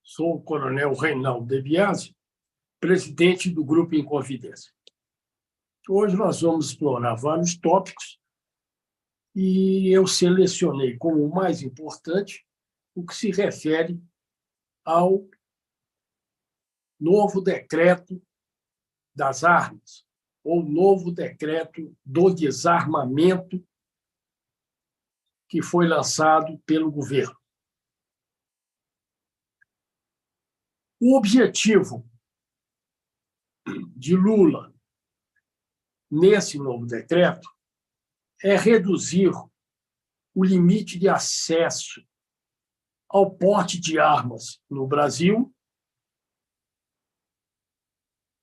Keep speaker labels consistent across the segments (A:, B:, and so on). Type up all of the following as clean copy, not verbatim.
A: Sou o coronel Reinaldo De Biasi, presidente do Grupo Inconfidência. Hoje nós vamos explorar vários tópicos e eu selecionei como o mais importante o que se refere ao novo decreto das armas, ou novo decreto do desarmamento que foi lançado pelo governo. O objetivo de Lula nesse novo decreto é reduzir o limite de acesso ao porte de armas no Brasil,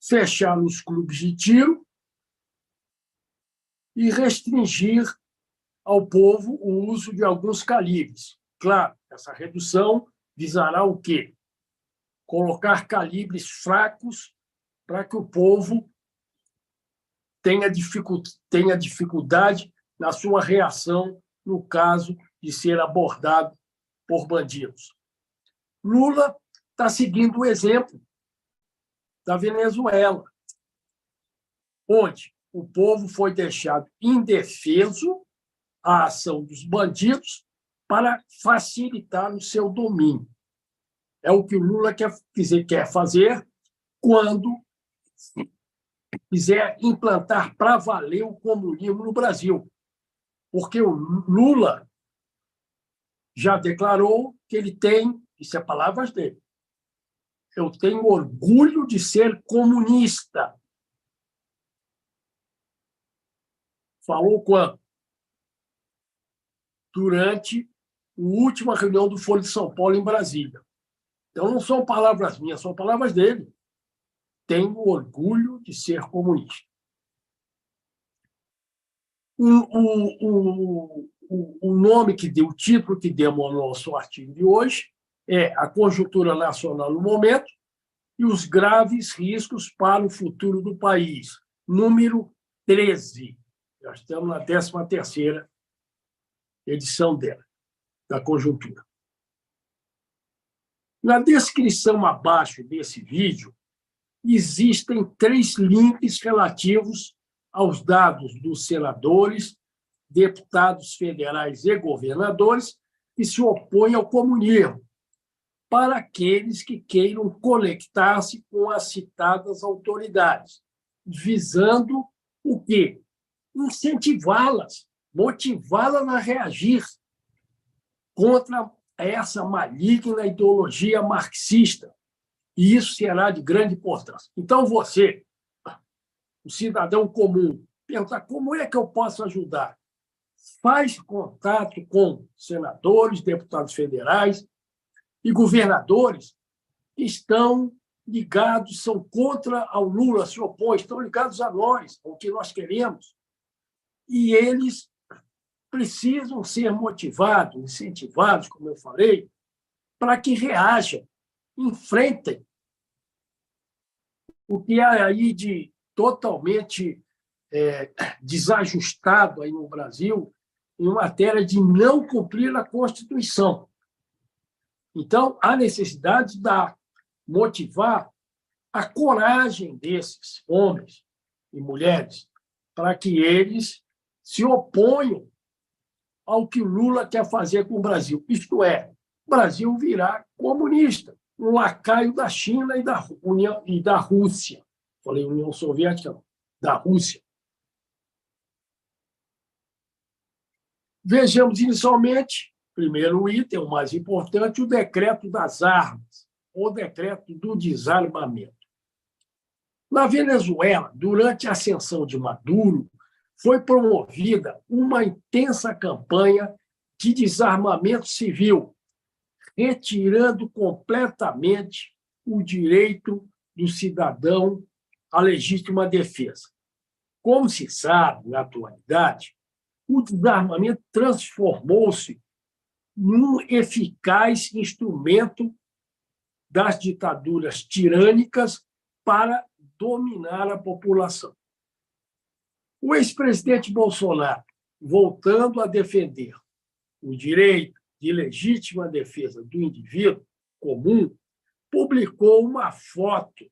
A: fechar os clubes de tiro e restringir ao povo o uso de alguns calibres. Claro, essa redução visará o quê? Colocar calibres fracos para que o povo tenha dificuldade na sua reação no caso de ser abordado por bandidos. Lula está seguindo o exemplo da Venezuela, onde o povo foi deixado indefeso à ação dos bandidos para facilitar o seu domínio. É o que o Lula quer fazer quando quiser implantar para valer o comunismo no Brasil. Porque o Lula já declarou que ele tem, isso é palavras dele, eu tenho orgulho de ser comunista. Falou quando? Durante a última reunião do Foro de São Paulo, em Brasília. Então, não são palavras minhas, são palavras dele. Tenho orgulho de ser comunista. O nome que deu, o título que demos ao nosso artigo de hoje é A Conjuntura Nacional no Momento e os Graves Riscos para o Futuro do País, número 13. Já estamos na 13ª edição dela, da Conjuntura. Na descrição abaixo desse vídeo, existem 3 links relativos aos dados dos senadores, deputados federais e governadores que se opõem ao comunismo, para aqueles que queiram conectar-se com as citadas autoridades, visando o quê? Incentivá-las, motivá-las a reagir contra essa maligna ideologia marxista. E isso será de grande importância. Então, você, o cidadão comum, pergunta como é que eu posso ajudar? Faz contato com senadores, deputados federais e governadores que estão ligados, são contra ao Lula, se opõem, estão ligados a nós, ao que nós queremos. E eles precisam ser motivados, incentivados, como eu falei, para que reajam, enfrentem o que há aí de totalmente desajustado aí no Brasil em matéria de não cumprir a Constituição. Então, há necessidade de motivar a coragem desses homens e mulheres para que eles se oponham ao que Lula quer fazer com o Brasil. Isto é, o Brasil virá comunista, um lacaio da China e da Rússia. Falei União Soviética, não, da Rússia. Vejamos inicialmente, primeiro item, o mais importante, o decreto das armas, ou decreto do desarmamento. Na Venezuela, durante a ascensão de Maduro, foi promovida uma intensa campanha de desarmamento civil, retirando completamente o direito do cidadão à legítima defesa. Como se sabe, na atualidade, o desarmamento transformou-se num eficaz instrumento das ditaduras tirânicas para dominar a população. O ex-presidente Bolsonaro, voltando a defender o direito de legítima defesa do indivíduo comum, publicou uma foto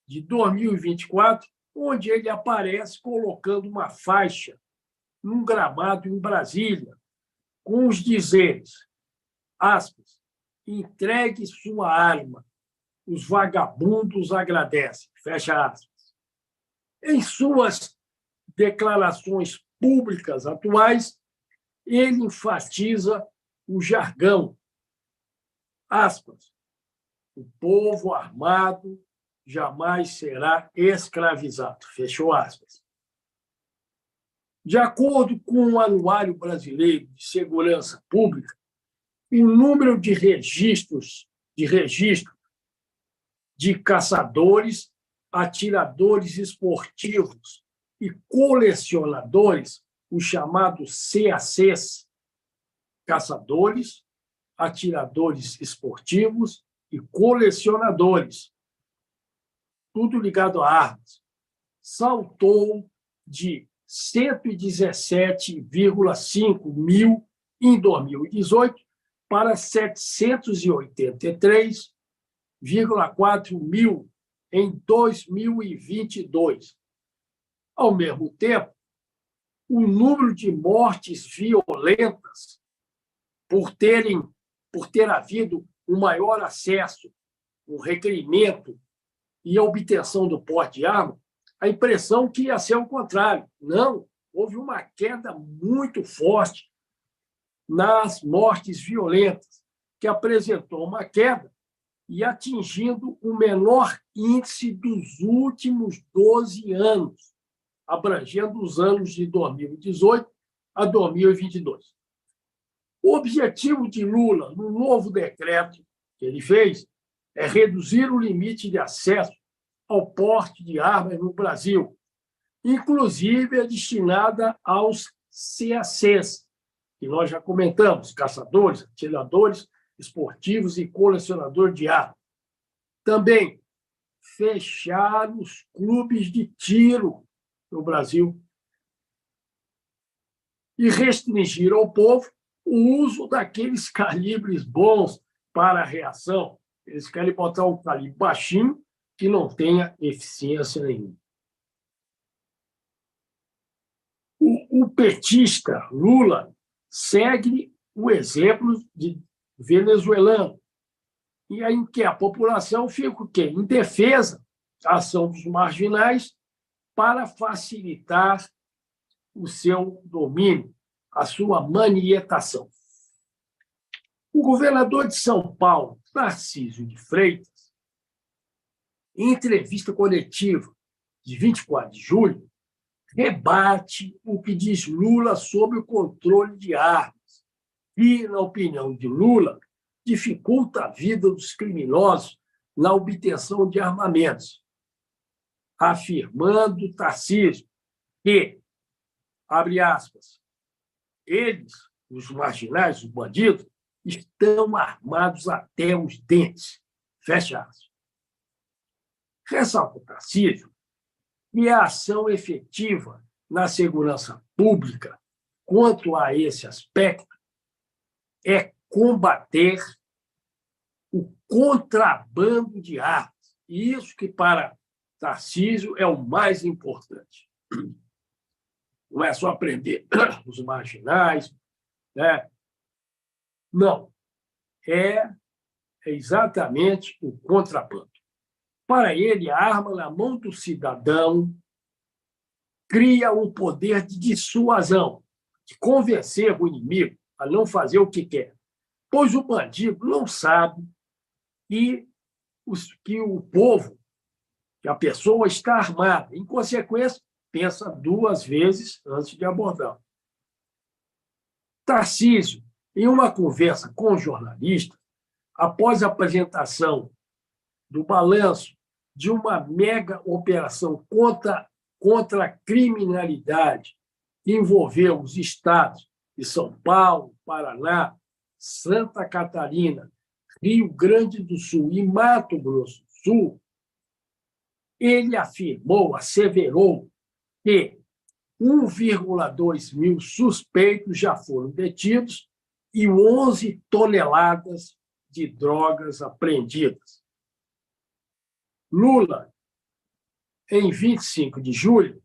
A: de 2024, onde ele aparece colocando uma faixa num gramado em Brasília, com os dizeres, aspas, entregue sua arma, os vagabundos agradecem, fecha aspas. Em suas declarações públicas atuais, ele enfatiza o jargão, aspas, o povo armado jamais será escravizado, fechou aspas. De acordo com o Anuário Brasileiro de Segurança Pública, o número de registro de caçadores, atiradores esportivos e colecionadores, os chamados CACs, caçadores, atiradores esportivos e colecionadores, tudo ligado a armas, saltou de 117,5 mil em 2018 para 783,4 mil em 2022. Ao mesmo tempo, o número de mortes violentas por ter havido um maior acesso, um requerimento e a obtenção do porte de arma, a impressão que ia ser o contrário. Não, houve uma queda muito forte nas mortes violentas, que apresentou uma queda e atingindo o menor índice dos últimos 12 anos, abrangendo os anos de 2018 a 2022. O objetivo de Lula, no novo decreto que ele fez, é reduzir o limite de acesso ao porte de armas no Brasil, inclusive a destinada aos CACs, que nós já comentamos, caçadores, atiradores esportivos e colecionadores de armas. Também fechar os clubes de tiro no Brasil e restringir ao povo o uso daqueles calibres bons para a reação. Eles querem botar um calibre baixinho que não tenha eficiência nenhuma. O petista Lula segue o exemplo de venezuelano, e aí em que a população fica o quê? Em defesa da ação dos marginais para facilitar o seu domínio, a sua manietação. O governador de São Paulo, Tarcísio de Freitas, em entrevista coletiva de 24 de julho, rebate o que diz Lula sobre o controle de armas e, na opinião de Lula, dificulta a vida dos criminosos na obtenção de armamentos, afirmando Tarcísio que, abre aspas, eles, os marginais, os bandidos, estão armados até os dentes, fecha aspas. Ressalta Tarcísio que a ação efetiva na segurança pública quanto a esse aspecto é combater o contrabando de armas. E isso que, para Tarcísio, é o mais importante. Não é só prender os marginais, né? Não. É exatamente o contrabando. Para ele, a arma na mão do cidadão cria um poder de dissuasão, de convencer o inimigo a não fazer o que quer, pois o bandido não sabe que o povo, que a pessoa está armada. Em consequência, pensa duas vezes antes de abordar. Tarcísio, em uma conversa com jornalistas, após a apresentação do balanço de uma mega operação contra a criminalidade que envolveu os estados de São Paulo, Paraná, Santa Catarina, Rio Grande do Sul e Mato Grosso do Sul, ele asseverou que 1,2 mil suspeitos já foram detidos e 11 toneladas de drogas apreendidas. Lula, em 25 de julho,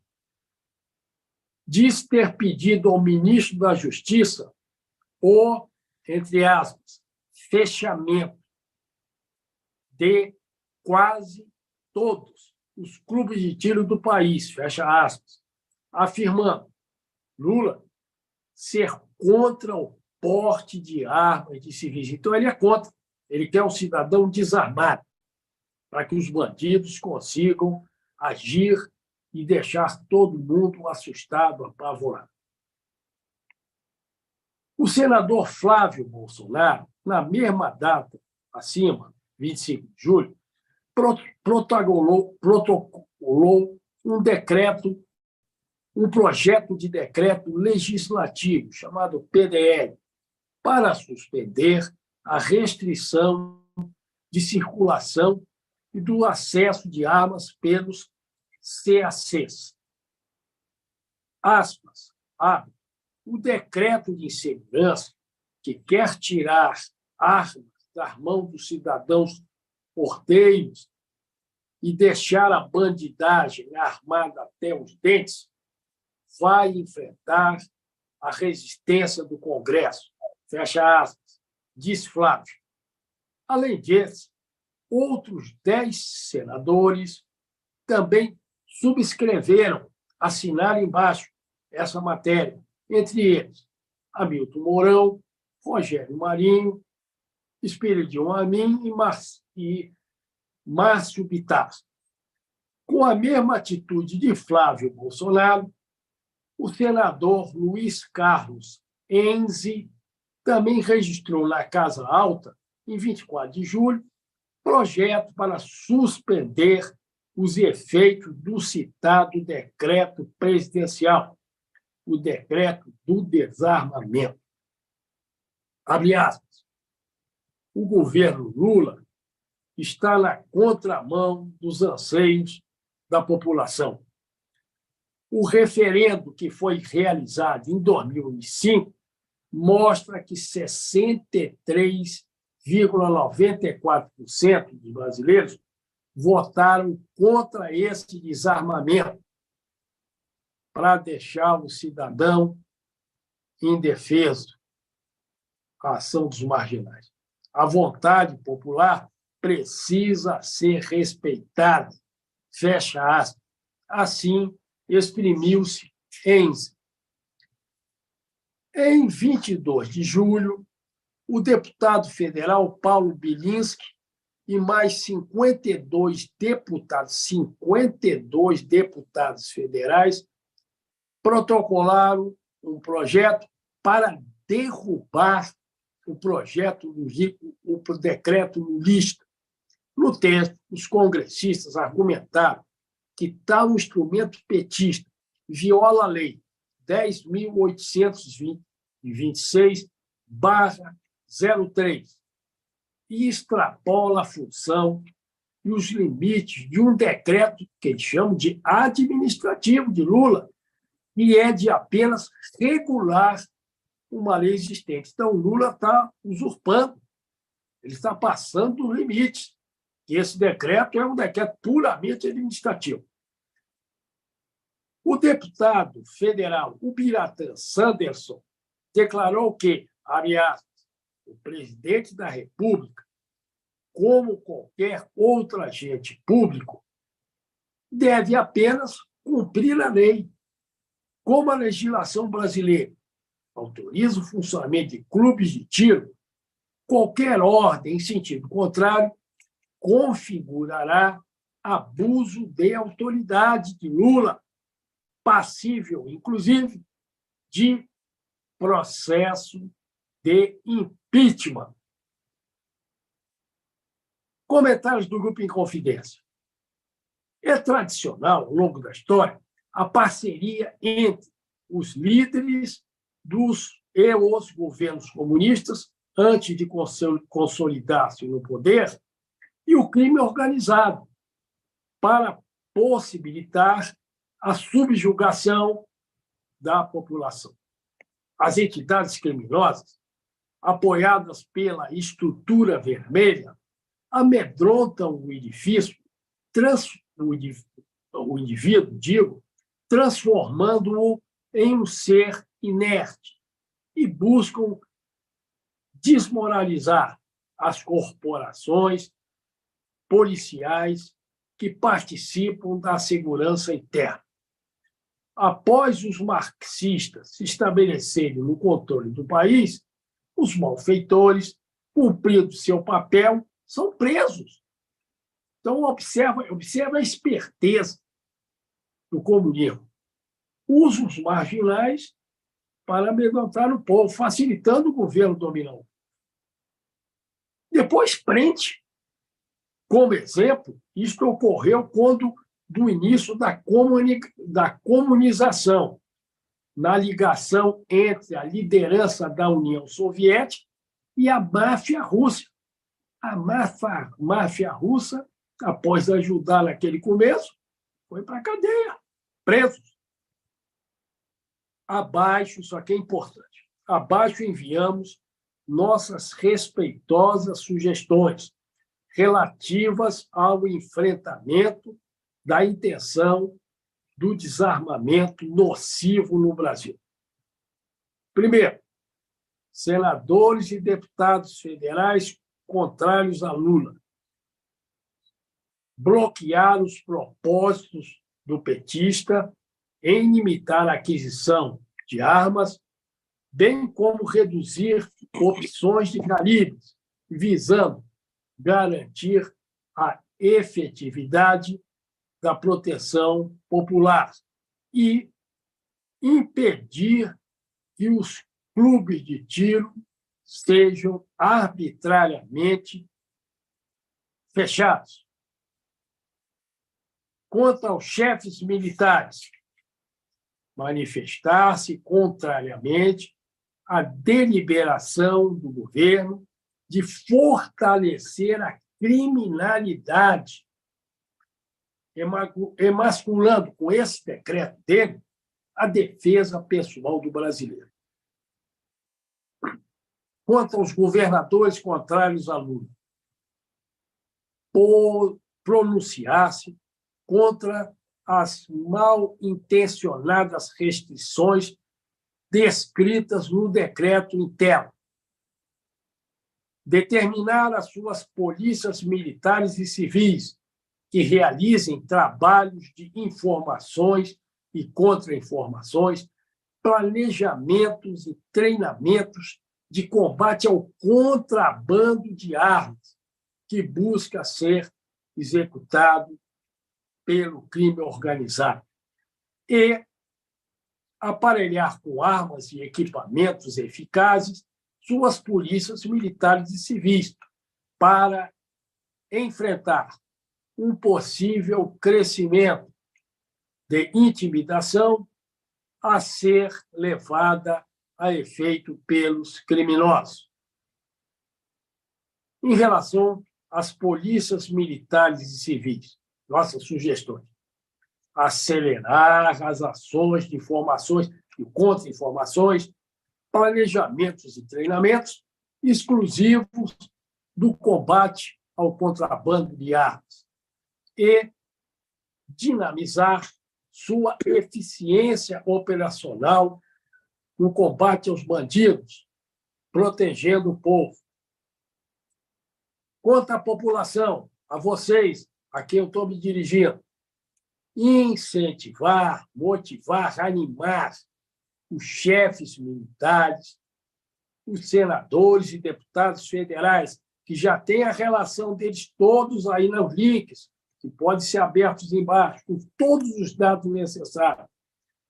A: diz ter pedido ao ministro da Justiça o, entre aspas, fechamento de quase todos os clubes de tiro do país, fecha aspas, afirmando Lula ser contra o porte de armas de civis. Então, ele é contra. Ele quer um cidadão desarmado para que os bandidos consigam agir e deixar todo mundo assustado, apavorado. O senador Flávio Bolsonaro, na mesma data, acima, 25 de julho, protocolou um projeto de decreto legislativo, chamado PDL, para suspender a restrição de circulação e do acesso de armas pelos CACs. Aspas, abre. O decreto de insegurança que quer tirar armas das mãos dos cidadãos porteiros e deixar a bandidagem armada até os dentes vai enfrentar a resistência do Congresso. Fecha aspas, diz Flávio. Além disso, outros 10 senadores também subscreveram, assinaram embaixo essa matéria, entre eles Hamilton Mourão, Rogério Marinho, Espiridion Amin e Márcio Bittar. Com a mesma atitude de Flávio Bolsonaro, o senador Luiz Carlos Enzi também registrou na Casa Alta, em 24 de julho, projeto para suspender os efeitos do citado decreto presidencial, o decreto do desarmamento. Abre aspas. O governo Lula está na contramão dos anseios da população. O referendo que foi realizado em 2005 mostra que 63,94% dos brasileiros votaram contra esse desarmamento para deixar o cidadão indefeso, a ação dos marginais. A vontade popular precisa ser respeitada. Fecha aspas. Assim, exprimiu-se Enzi. Em 22 de julho, o deputado federal Paulo Bilinski e mais 52 deputados federais protocolaram um projeto para derrubar o decreto lulista. No texto, os congressistas argumentaram que tal instrumento petista viola a lei 10.826/03 e extrapola a função e os limites de um decreto que eles chamam de administrativo de Lula, e é de apenas regular uma lei existente. Então, Lula está usurpando, ele está passando dos limites, e esse decreto é um decreto puramente administrativo. O deputado federal Ubiratã Sanderson declarou que, abre aspas, o presidente da República, como qualquer outro agente público, deve apenas cumprir a lei, como a legislação brasileira autoriza o funcionamento de clubes de tiro. Qualquer ordem em sentido contrário configurará abuso de autoridade de Lula, passível, inclusive, de processo de impeachment. Comentários do Grupo Inconfidência. É tradicional, ao longo da história, a parceria entre os líderes e os governos comunistas, antes de consolidar-se no poder, e o crime organizado, para possibilitar a subjugação da população. As entidades criminosas, apoiadas pela estrutura vermelha, amedrontam o edifício, o indivíduo, digo, transformando-o em um ser inerte e buscam desmoralizar as corporações policiais que participam da segurança interna. Após os marxistas se estabelecerem no controle do país, os malfeitores, cumprindo seu papel, são presos. Então, observa a esperteza do comunismo. Usa os marginais para amedrontar o povo, facilitando o governo dominante. Depois prende. Como exemplo, isto ocorreu quando do início da comunização, na ligação entre a liderança da União Soviética e a máfia russa. A máfia russa, após ajudar naquele começo, foi para a cadeia, presos. Abaixo, isso aqui é importante, abaixo enviamos nossas respeitosas sugestões relativas ao enfrentamento da intenção do desarmamento nocivo no Brasil. Primeiro, senadores e deputados federais contrários a Lula. Bloquear os propósitos do petista em limitar a aquisição de armas, bem como reduzir opções de calibres, visando garantir a efetividade da proteção popular e impedir que os clubes de tiro sejam arbitrariamente fechados. Quanto aos chefes militares, manifestar-se contrariamente à deliberação do governo de fortalecer a criminalidade, emasculando com esse decreto dele a defesa pessoal do brasileiro. Quanto aos governadores contrários a Lula, pronunciar-se contra as mal-intencionadas restrições descritas no decreto interno, determinar as suas polícias militares e civis que realizem trabalhos de informações e contra-informações, planejamentos e treinamentos de combate ao contrabando de armas, que busca ser executado pelo crime organizado, e aparelhar com armas e equipamentos eficazes suas polícias militares e civis para enfrentar um possível crescimento de intimidação a ser levada a efeito pelos criminosos. Em relação às polícias militares e civis, nossas sugestões: acelerar as ações de informações e contra-informações, planejamentos e treinamentos exclusivos do combate ao contrabando de armas e dinamizar sua eficiência operacional no combate aos bandidos, protegendo o povo. Quanto à população, a vocês, a quem eu estou me dirigindo, incentivar, motivar, animar os chefes militares, os senadores e deputados federais, que já têm a relação deles todos aí nos links, que podem ser abertos embaixo, com todos os dados necessários,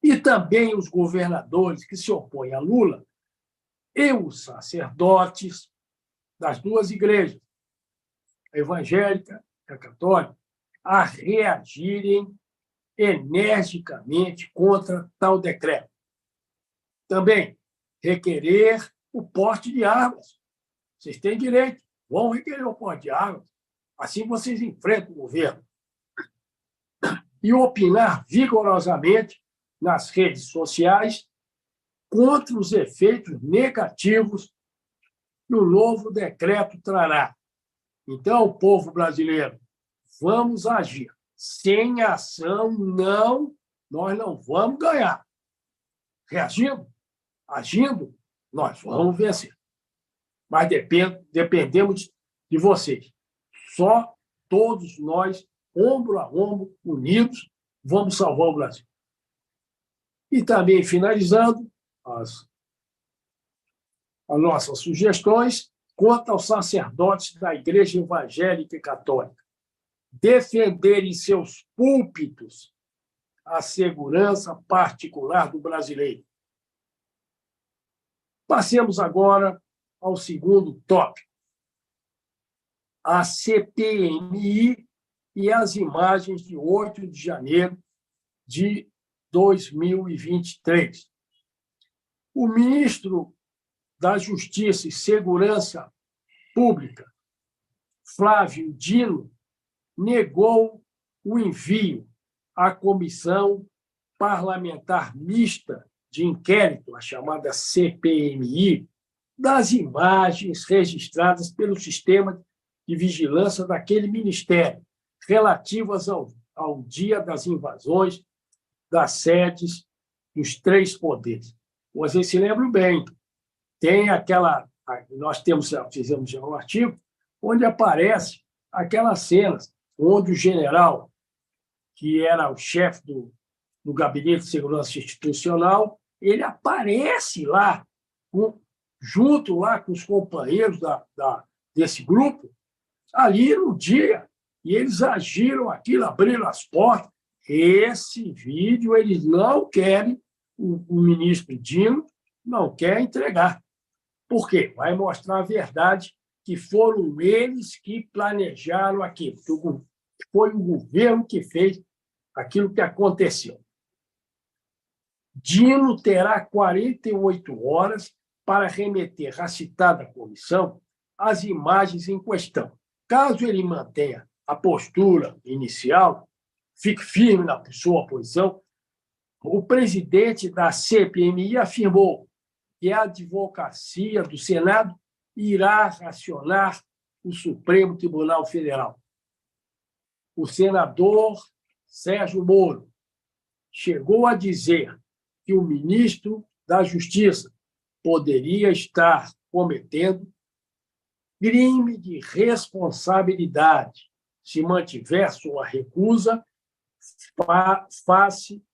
A: e também os governadores que se opõem a Lula, e os sacerdotes das duas igrejas, a evangélica e a católica, a reagirem energicamente contra tal decreto. Também requerer o porte de armas. Vocês têm direito, vão requerer o porte de armas. Assim vocês enfrentam o governo. E opinar vigorosamente nas redes sociais contra os efeitos negativos que o novo decreto trará. Então, povo brasileiro, vamos agir. Sem ação, nós não vamos ganhar. Reagindo, agindo, nós vamos vencer. Mas dependemos de vocês. Só todos nós, ombro a ombro, unidos, vamos salvar o Brasil. E também, finalizando, as nossas sugestões quanto aos sacerdotes da Igreja Evangélica e Católica defenderem seus púlpitos a segurança particular do brasileiro. Passemos agora ao segundo tópico: a CPMI e as imagens de 8 de janeiro de 2023. O ministro da Justiça e Segurança Pública, Flávio Dino, negou o envio à Comissão Parlamentar Mista de Inquérito, a chamada CPMI, das imagens registradas pelo sistema de vigilância daquele ministério, relativas ao dia das invasões das sedes dos 3 poderes. Vocês se lembram bem, tem aquela... Nós fizemos um artigo onde aparece aquelas cenas onde o general, que era o chefe do Gabinete de Segurança Institucional, ele aparece lá, junto lá com os companheiros desse grupo, ali no dia, e eles agiram aquilo, abriram as portas. Esse vídeo eles não querem, o ministro Dino não quer entregar. Por quê? Vai mostrar a verdade que foram eles que planejaram aquilo, que foi o governo que fez aquilo que aconteceu. Dino terá 48 horas para remeter à citada comissão as imagens em questão. Caso ele mantenha a postura inicial, fique firme na sua posição, o presidente da CPMI afirmou que a advocacia do Senado irá acionar o Supremo Tribunal Federal. O senador Sérgio Moro chegou a dizer que o ministro da Justiça poderia estar cometendo crime de responsabilidade se mantiver sua recusa face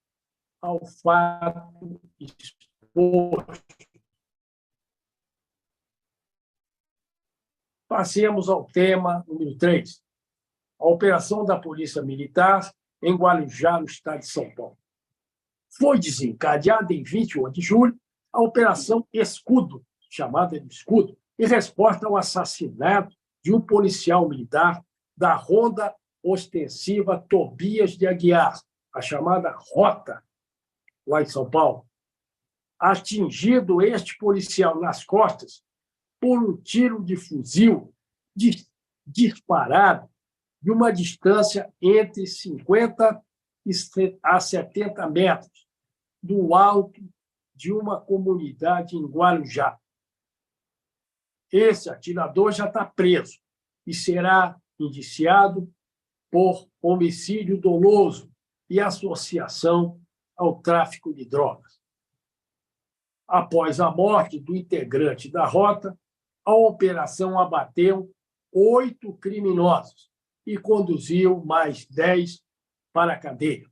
A: ao fato exposto. Passemos ao tema número 3, a operação da Polícia Militar em Guarujá, no estado de São Paulo. Foi desencadeada em 28 de julho a Operação Escudo, chamada de Escudo, em resposta ao assassinato de um policial militar da Ronda Ostensiva Tobias de Aguiar, a chamada Rota, lá em São Paulo. Atingido este policial nas costas por um tiro de fuzil disparado de uma distância entre 50 a 70 metros do alto de uma comunidade em Guarujá. Esse atirador já está preso e será indiciado por homicídio doloso e associação ao tráfico de drogas. Após a morte do integrante da rota, a operação abateu 8 criminosos e conduziu mais 10 para a cadeia.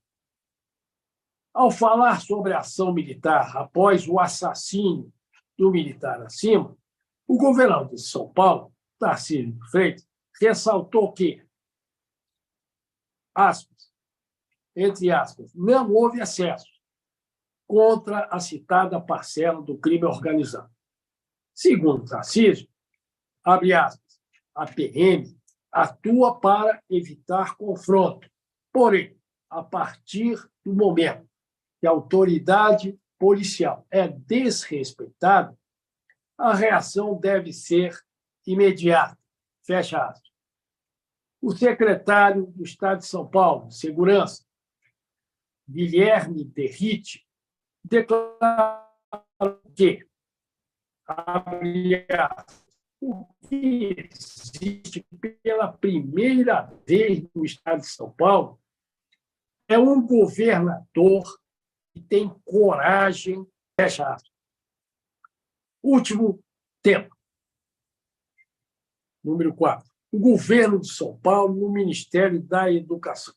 A: Ao falar sobre a ação militar após o assassínio do militar acima, o governador de São Paulo, Tarcísio de Freitas, ressaltou que, entre aspas, não houve excesso contra a citada parcela do crime organizado. Segundo Tarcísio, abre aspas, a PM atua para evitar confronto. Porém, a partir do momento que a autoridade policial é desrespeitada, a reação deve ser imediata. Fecha aspas. O secretário do Estado de São Paulo, de Segurança, Guilherme Derrite, declarou que, abre aspas, o que existe pela primeira vez no Estado de São Paulo é um governador que tem coragem. Fecha aspas. Último tema. Número 4. O governo de São Paulo no Ministério da Educação.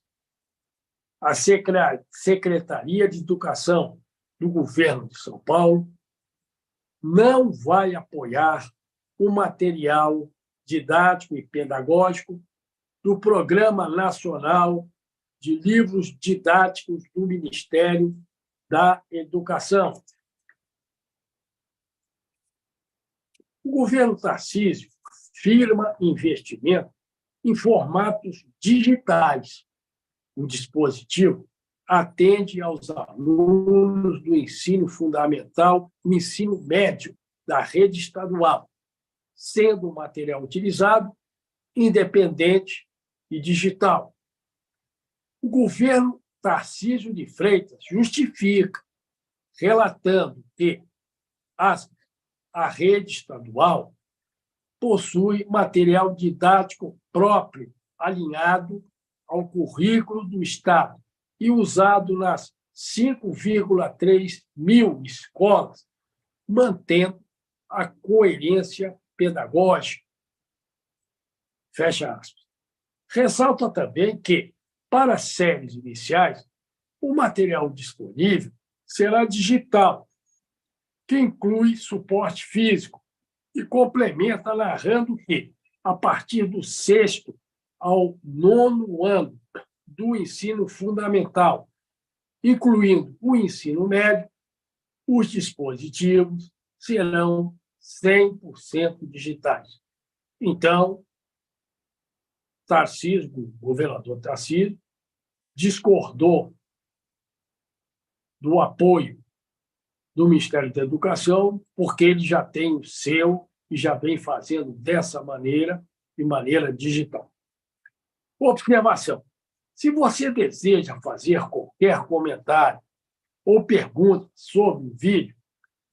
A: A Secretaria de Educação do governo de São Paulo não vai apoiar o material didático e pedagógico do Programa Nacional de Livros Didáticos do Ministério da Educação. O governo Tarcísio firma investimento em formatos digitais. O dispositivo atende aos alunos do ensino fundamental e ensino médio da rede estadual, sendo o material utilizado independente e digital. O governo Tarcísio de Freitas justifica, relatando que a rede estadual possui material didático próprio, alinhado ao currículo do Estado e usado nas 5,3 mil escolas, mantendo a coerência pedagógica. Fecha aspas. Ressalta também que, para as séries iniciais, o material disponível será digital, que inclui suporte físico e complementa narrando que, a partir do 6º ao 9º ano do ensino fundamental, incluindo o ensino médio, os dispositivos serão 100% digitais. Então, Tarcísio, o governador Tarcísio, discordou do apoio do Ministério da Educação, porque ele já tem o seu e já vem fazendo dessa maneira, de maneira digital. Observação. Se você deseja fazer qualquer comentário ou pergunta sobre o vídeo,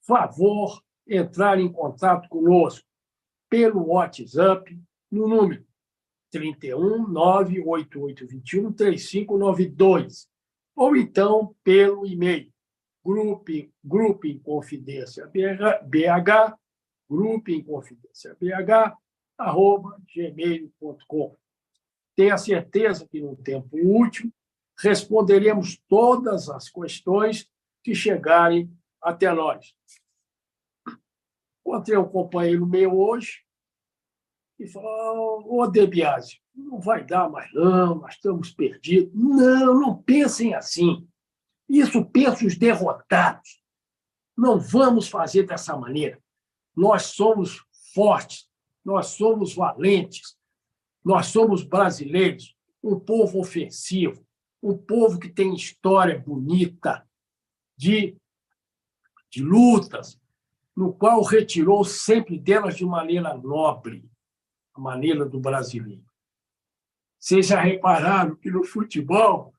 A: favor entrar em contato conosco pelo WhatsApp no número 31 98821 3592 ou então pelo e-mail grupinconfidenciabh@gmail.com. Tenha certeza que, no tempo útil, responderemos todas as questões que chegarem até nós. Encontrei um companheiro meu hoje e falou: ô, De Biasi, não vai dar mais não, nós estamos perdidos. Não, não pensem assim. Isso pensam os derrotados. Não vamos fazer dessa maneira. Nós somos fortes, nós somos valentes, nós somos brasileiros, um povo ofensivo, um povo que tem história bonita de lutas, no qual retirou sempre delas de maneira nobre, a maneira do brasileiro. Vocês já repararam que no futebol,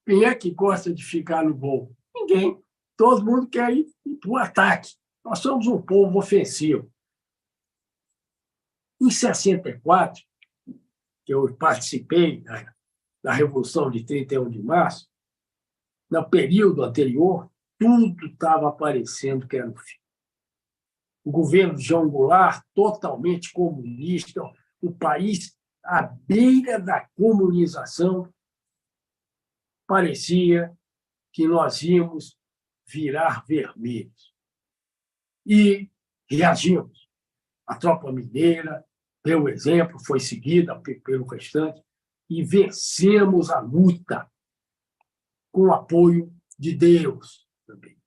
A: quem é que gosta de ficar no gol? Ninguém. Todo mundo quer ir para o ataque. Nós somos um povo ofensivo. Em 64, que eu participei da Revolução de 31 de março, no período anterior, tudo estava aparecendo que era o fim. O governo de João Goulart, totalmente comunista, o país à beira da comunização, parecia que nós íamos virar vermelhos. E reagimos. A tropa mineira, pelo exemplo, foi seguida pelo restante, e vencemos a luta com o apoio de Deus também.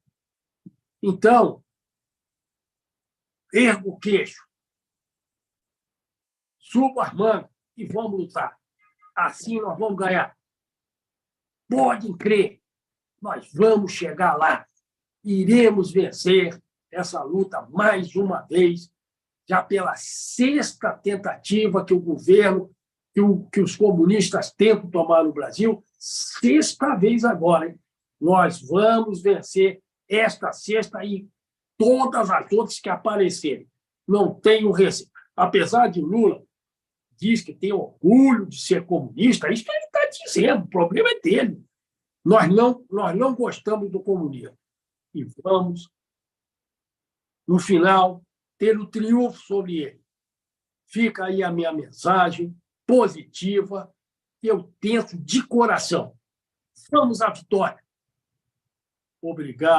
A: Então, ergo o queixo, subo as mangas e vamos lutar. Assim nós vamos ganhar. Podem crer, nós vamos chegar lá. Iremos vencer essa luta mais uma vez, já pela 6ª tentativa que o governo, que os comunistas tentam tomar no Brasil, 6ª vez agora. Hein? Nós vamos vencer esta 6ª e todas as outras que aparecerem. Não tenho receio. Apesar de Lula diz que tem orgulho de ser comunista, isso que ele está dizendo, o problema é dele. Nós não gostamos do comunismo. E vamos, no final, ter o triunfo sobre ele. Fica aí a minha mensagem positiva, eu tento de coração. Vamos à vitória. Obrigado.